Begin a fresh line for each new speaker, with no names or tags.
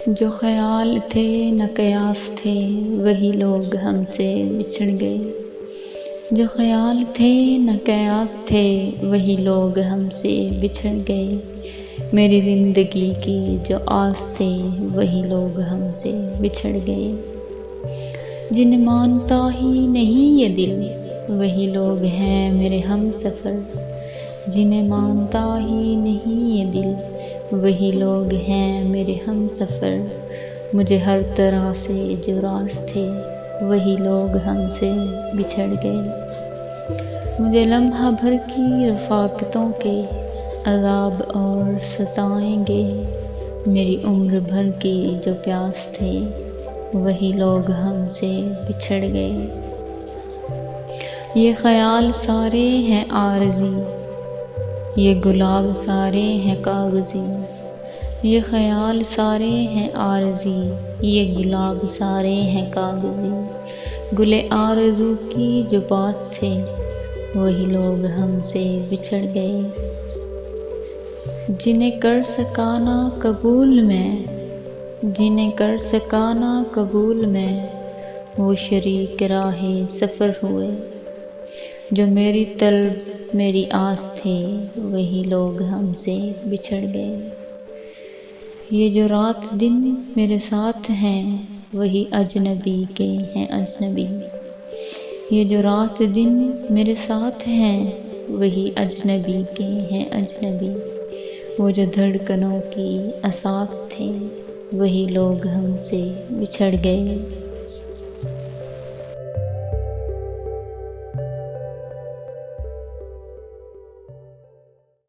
जो ख्याल थे न कयास थे वही लोग हमसे बिछड़ गए। जो ख्याल थे न कयास थे वही लोग हमसे बिछड़ गए। मेरी ज़िंदगी की जो आस थे वही लोग हमसे बिछड़ गए। जिन्हें मानता ही नहीं ये दिल वही लोग हैं मेरे हम सफ़र। जिन्हें मानता ही नहीं ये दिल वही लोग हैं मेरे हम सफ़र। मुझे हर तरह से जो रास थे वही लोग हमसे बिछड़ गए। मुझे लम्हा भर की रफ़ाक़तों के अज़ाब और सताएंगे। मेरी उम्र भर की जो प्यास थे वही लोग हमसे बिछड़ गए। ये ख़याल सारे हैं आरज़ी, ये गुलाब सारे हैं कागज़ी। ये ख़याल सारे हैं आरज़ी, ये गुलाब सारे हैं कागज़ी। गुले आरज़ू की जो बात थे वही लोग हमसे बिछड़ गए। जिन्हें कर सका ना कबूल मैं, जिन्हें कर सका ना कबूल मैं, वो शरीक राहे सफ़र हुए। जो मेरी तलब मेरी आस थे वही लोग हमसे बिछड़ गए। ये जो रात दिन मेरे साथ हैं वही अजनबी के हैं अजनबी। ये जो रात दिन मेरे साथ हैं वही अजनबी के हैं अजनबी। वो जो धड़कनों की असास थे वही लोग हमसे बिछड़ गए।